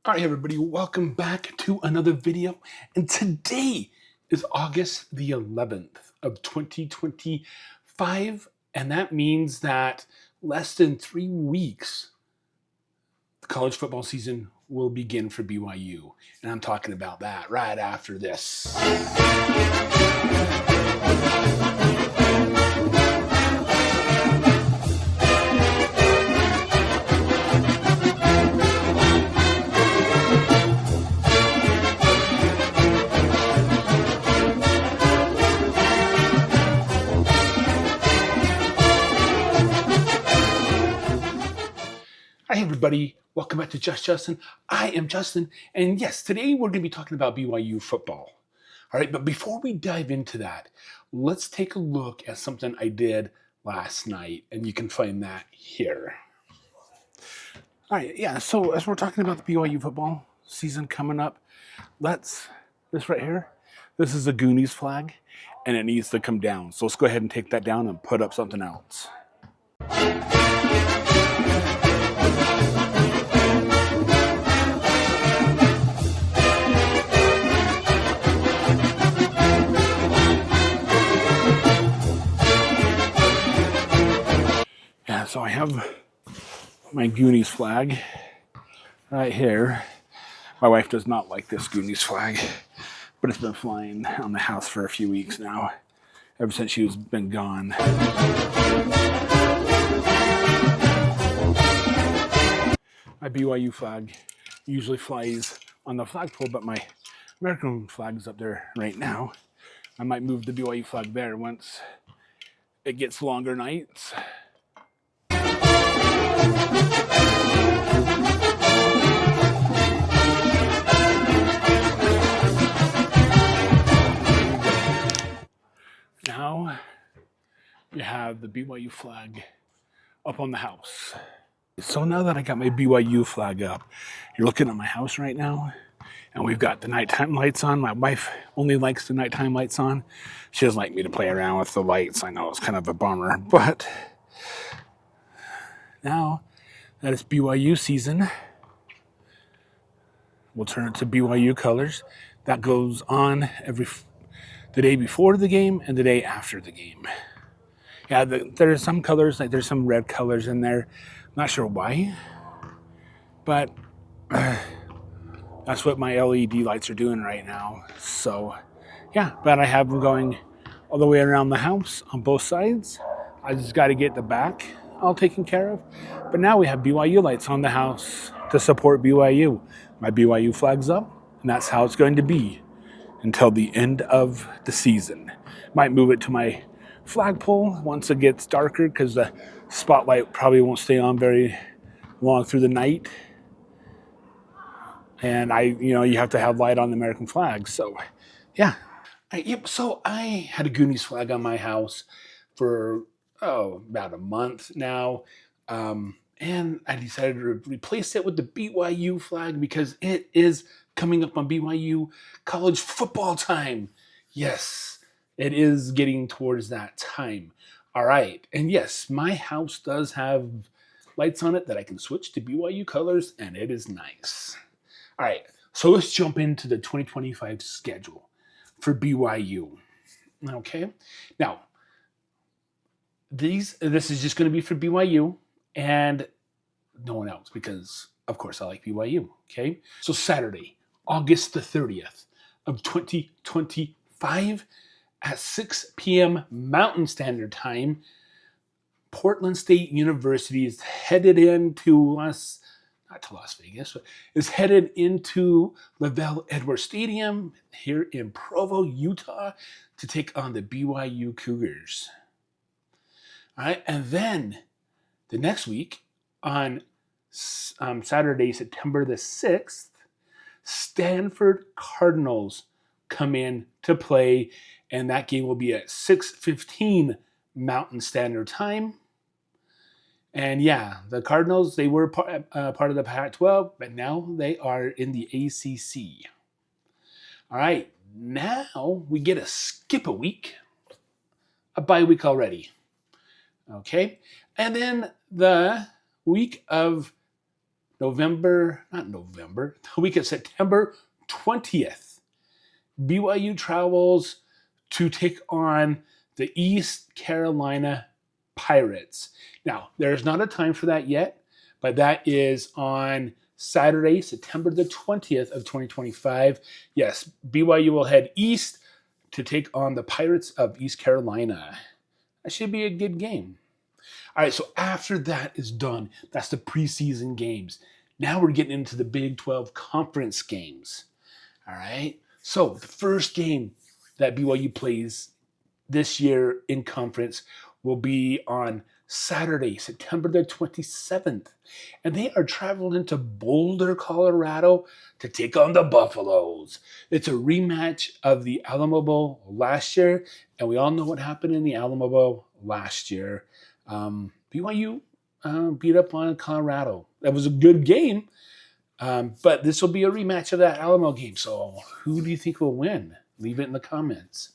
All right, everybody, welcome back to another video. And today is August the 11th of 2025. And that means that less than 3 weeks, the college football season will begin for BYU. And I'm talking about that right after this. Hi, everybody. Welcome back to Just Justin. I am Justin. And yes, today we're going to be talking about BYU football. All right, but before we dive into that, let's take a look at something I did last night. And you can find that here. All right, yeah, so as we're talking about the BYU football season coming up, this right here, this is a Goonies flag, and it needs to come down. So let's go ahead and take that down and put up something else. Yeah, so I have my Goonies flag right here. My wife does not like this Goonies flag, but it's been flying on the house for a few weeks now, ever since she's been gone. My BYU flag usually flies on the flagpole, but my American flag is up there right now. I might move the BYU flag there once it gets longer nights. Now you have the BYU flag up on the house. So now that I got my BYU flag up, you're looking at my house right now, and we've got the nighttime lights on. My wife only likes the nighttime lights on. She doesn't like me to play around with the lights. I know it's kind of a bummer, but now that it's BYU season, we'll turn it to BYU colors. That goes on the day before the game and the day after the game. Yeah, there's some colors, like there's some red colors in there. Not sure why, but that's what my LED lights are doing right now. So, yeah, but I have them going all the way around the house on both sides. I just got to get the back all taken care of. But now we have BYU lights on the house to support BYU. My BYU flag's up, and that's how it's going to be until the end of the season. Might move it to my flagpole once it gets darker, because the spotlight probably won't stay on very long through the night. And you have to have light on the American flag. So, yeah. Yep. So I had a Goonies flag on my house for about a month now. And I decided to replace it with the BYU flag because it is coming up on BYU college football time. Yes, it is getting towards that time. All right. And yes, my house does have lights on it that I can switch to BYU colors, and it is nice. All right. So let's jump into the 2025 schedule for BYU. Okay. Now, this is just going to be for BYU and no one else, because of course I like BYU. Okay. So Saturday, August the 30th of 2025 at 6 p.m. Mountain Standard Time, Portland State University is headed into Las Vegas, but is headed into Lavelle Edwards Stadium here in Provo, Utah, to take on the BYU Cougars. All right, and then the next week on Saturday, September the 6th, Stanford Cardinals come in to play, and that game will be at 6:15 Mountain Standard Time. And yeah, the Cardinals, they were part of the Pac-12, but now they are in the ACC. All right, now we get to skip a week, a bye week already. Okay, and then the week of the week of September 20th, BYU travels to take on the East Carolina Pirates. Now, there's not a time for that yet, but that is on Saturday, September the 20th of 2025. Yes, BYU will head east to take on the Pirates of East Carolina. That should be a good game. All right, so after that is done, that's the preseason games. Now we're getting into the Big 12 conference games. All right, so the first game that BYU plays this year in conference will be on Saturday, September the 27th. And they are traveling into Boulder, Colorado to take on the Buffaloes. It's a rematch of the Alamo Bowl last year, and we all know what happened in the Alamo Bowl last year. BYU beat up on Colorado. That was a good game, but this will be a rematch of that Alamo game. So who do you think will win? Leave it in the comments.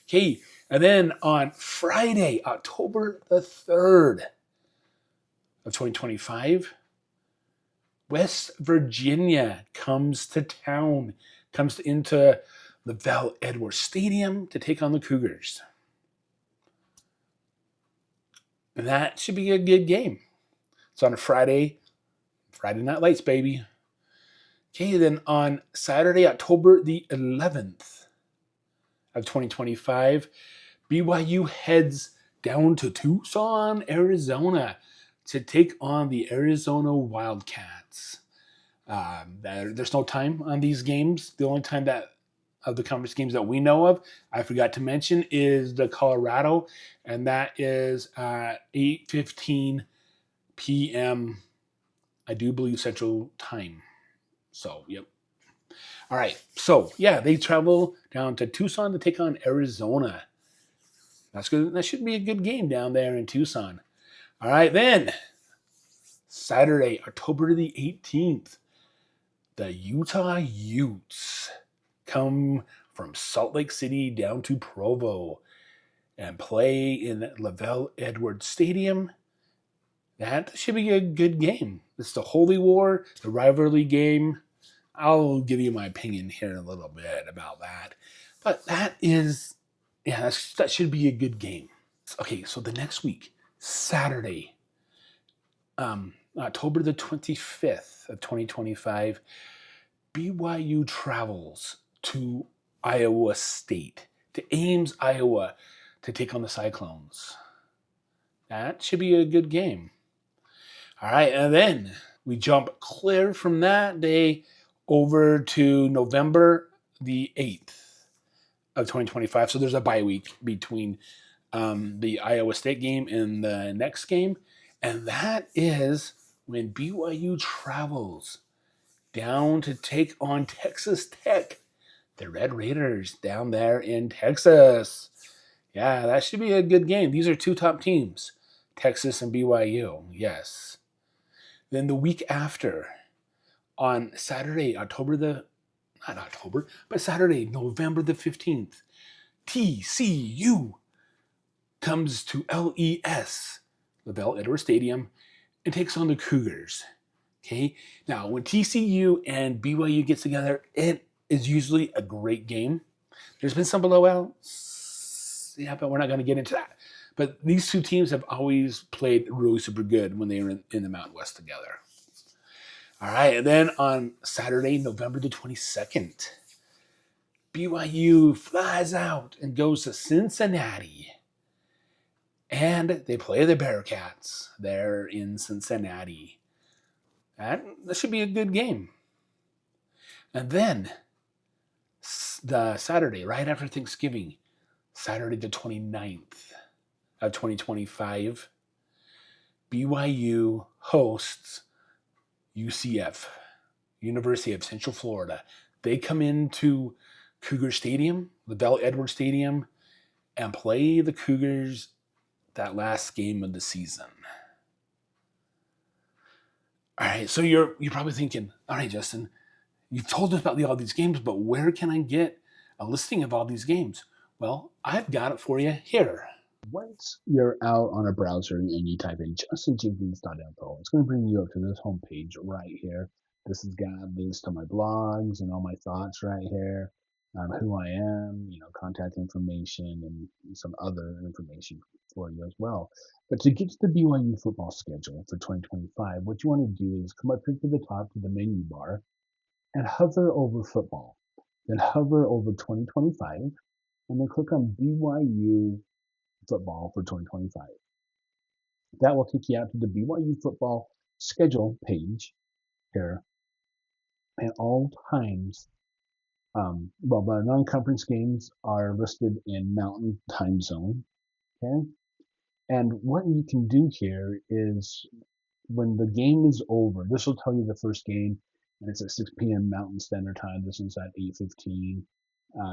Okay, and then on Friday, October the 3rd of 2025, West Virginia comes to town, comes into LaVell Edwards Stadium to take on the Cougars. And that should be a good game. It's on a Friday Night Lights, baby. Okay, then on Saturday, October the 11th of 2025, BYU heads down to Tucson, Arizona to take on the Arizona Wildcats. There's no time on these games. The only time that of the conference games that we know of, I forgot to mention, is the Colorado, and that is 8:15 p.m., I do believe, Central Time. So, yep. All right. So, yeah, they travel down to Tucson to take on Arizona. That's good. That should be a good game down there in Tucson. All right, then. Saturday, October the 18th, the Utah Utes come from Salt Lake City down to Provo and play in LaVell Edwards Stadium. That should be a good game. It's the Holy War, the rivalry game. I'll give you my opinion here in a little bit about that. But that should be a good game. Okay, so the next week, Saturday, October the 25th of 2025, BYU travels to Iowa State, to Ames, Iowa, to take on the Cyclones. That should be a good game. All right, and then we jump clear from that day over to November the 8th of 2025. So there's a bye week between the Iowa State game and the next game. And that is when BYU travels down to take on Texas Tech, the Red Raiders down there in Texas. Yeah, that should be a good game. These are two top teams, Texas and BYU. Yes. Then the week after, on Saturday, Saturday, November the 15th, TCU comes to LES, LaVell Edwards Stadium, and takes on the Cougars. Okay, now when TCU and BYU gets together, it is usually a great game. There's been some blowouts, yeah, but we're not going to get into that. But these two teams have always played really super good when they were in the Mountain West together. All right, and then on Saturday, November the 22nd, BYU flies out and goes to Cincinnati. And they play the Bearcats there in Cincinnati. That should be a good game. And then the Saturday, right after Thanksgiving, Saturday the 29th of 2025, BYU hosts UCF, University of Central Florida. They come into Cougar Stadium, LaVell Edwards Stadium, and play the Cougars that last game of the season. All right, so you're probably thinking, all right, Justin, you've told us about all these games, but where can I get a listing of all these games? Well, I've got it for you here. Once you're out on a browser and you type in justinjenkins.info, it's going to bring you up to this homepage right here. This has got links to my blogs and all my thoughts right here, who I am, contact information, and some other information for you as well. But to get to the BYU football schedule for 2025, what you want to do is come up here to the top to the menu bar and hover over football. Then hover over 2025 and then click on BYU football for 2025. That will take you out to the BYU football schedule page here. And all times, the non-conference games are listed in Mountain Time Zone. Okay, and what you can do here is when the game is over, this will tell you the first game, and it's at 6 p.m. Mountain Standard Time. This one's at 8:15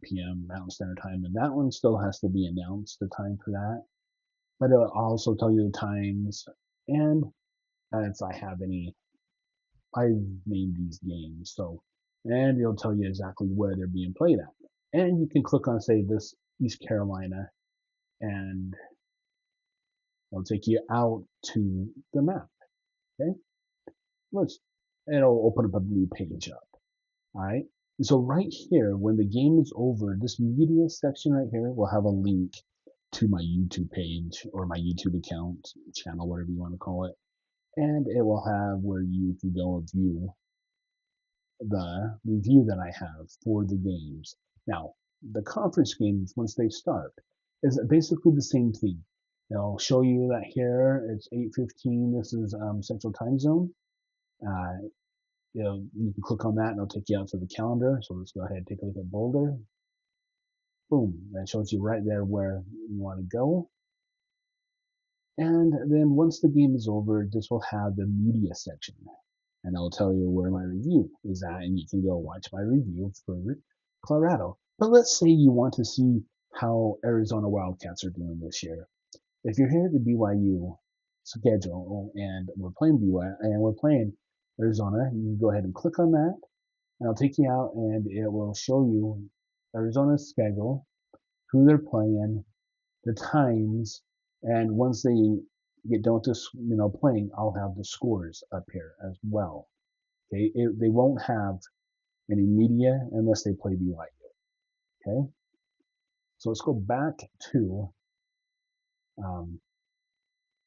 p.m. Mountain Standard Time, and that one still has to be announced, the time for that. But it'll also tell you the times and if I have any. I've named these games, and it'll tell you exactly where they're being played at. And you can click on, say, this East Carolina, and it'll take you out to the map. Okay, it'll open up a new page up. All right. So right here, when the game is over, this media section right here will have a link to my YouTube page or my YouTube account, channel, whatever you want to call it. And it will have where you can go and view the review that I have for the games. Now, the conference games, once they start, is basically the same thing. They'll show you that here it's 8:15. This is Central Time Zone. Uh, you can click on that and it'll take you out to the calendar. So let's go ahead and take a look at Boulder. Boom, that shows you right there where you want to go. And then once the game is over, this will have the media section. And I'll tell you where my review is at, and you can go watch my review for Colorado. But let's say you want to see how Arizona Wildcats are doing this year. If you're here at the BYU schedule and we're playing BYU and we're playing Arizona, you can go ahead and click on that, and I'll take you out, and it will show you Arizona's schedule, who they're playing, the times, and once they get done with this, playing, I'll have the scores up here as well. Okay, they won't have any media unless they play BYU. Okay, so let's go back to um,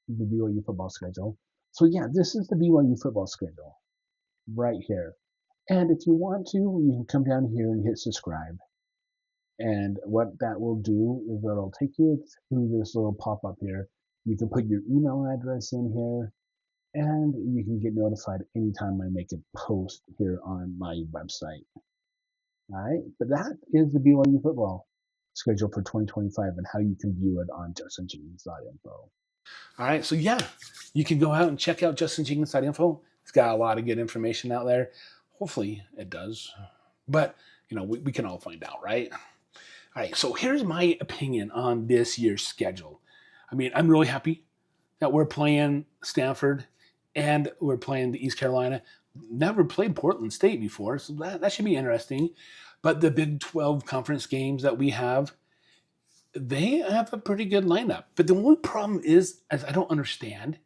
the BYU football schedule. So yeah, this is the BYU football schedule right here. And if you want to, you can come down here and hit subscribe. And what that will do is that it'll take you through this little pop-up here. You can put your email address in here, and you can get notified anytime I make a post here on my website. All right, but that is the BYU football schedule for 2025 and how you can view it on justinjenkins.info. All right, so yeah, you can go out and check out justinjenkins.info. It's got a lot of good information out there. Hopefully it does. But, we can all find out, right? All right, so here's my opinion on this year's schedule. I mean, I'm really happy that we're playing Stanford and we're playing the East Carolina. Never played Portland State before, so that should be interesting. But the Big 12 conference games that we have, they have a pretty good lineup. But the only problem is, as I don't understand,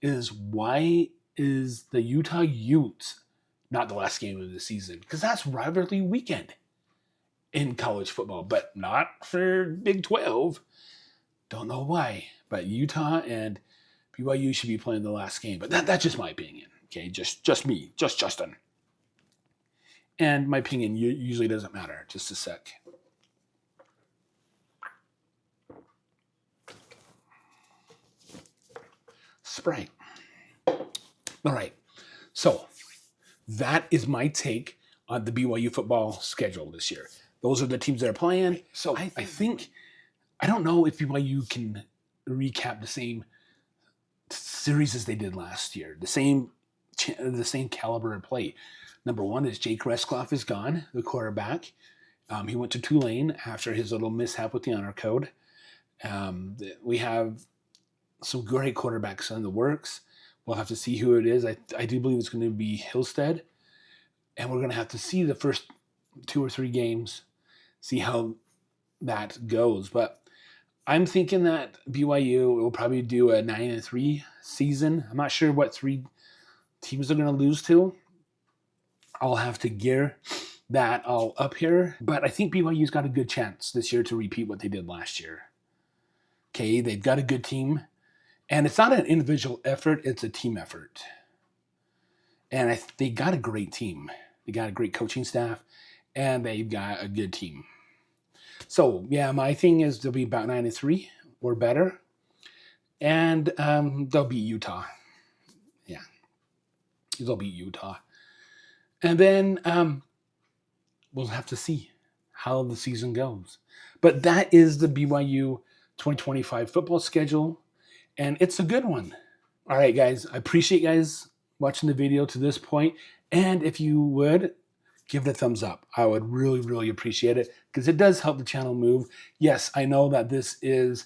is why is the Utah Utes not the last game of the season? Because that's rivalry weekend in college football, but not for Big 12. Don't know why, but Utah and BYU should be playing the last game. But that's just my opinion. Okay, just me, just Justin. And my opinion usually doesn't matter. Just a sec. Sprite. All right. So that is my take on the BYU football schedule this year. Those are the teams that are playing. So I think, I don't know if BYU can recap the same series as they did last year, the same caliber of play. Number one is Jake Rescloff is gone, the quarterback. He went to Tulane after his little mishap with the honor code. We have some great quarterbacks in the works. We'll have to see who it is. I do believe it's going to be Hillstead. And we're going to have to see the first 2 or 3 games, see how that goes. But I'm thinking that BYU will probably do a 9-3 season. I'm not sure what 3 teams they're going to lose to. I'll have to gear that all up here. But I think BYU's got a good chance this year to repeat what they did last year. Okay, they've got a good team. And it's not an individual effort, it's a team effort. And they got a great team. They got a great coaching staff. And they've got a good team. So, yeah, my thing is they'll be about 9-3 or better. And they'll beat Utah. Yeah, they'll beat Utah. And then we'll have to see how the season goes. But that is the BYU 2025 football schedule, and it's a good one. All right, guys, I appreciate you guys watching the video to this point. And if you would, give it a thumbs up. I would really, really appreciate it because it does help the channel move. Yes, I know that this is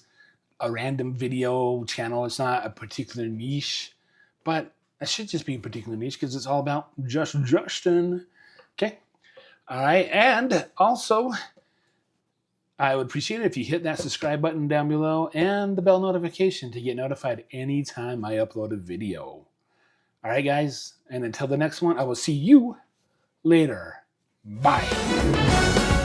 a random video channel. It's not a particular niche, but it should just be a particular niche because it's all about just Justin. Okay. All right. And also, I would appreciate it if you hit that subscribe button down below and the bell notification to get notified anytime I upload a video. All right, guys. And until the next one, I will see you later. Bye.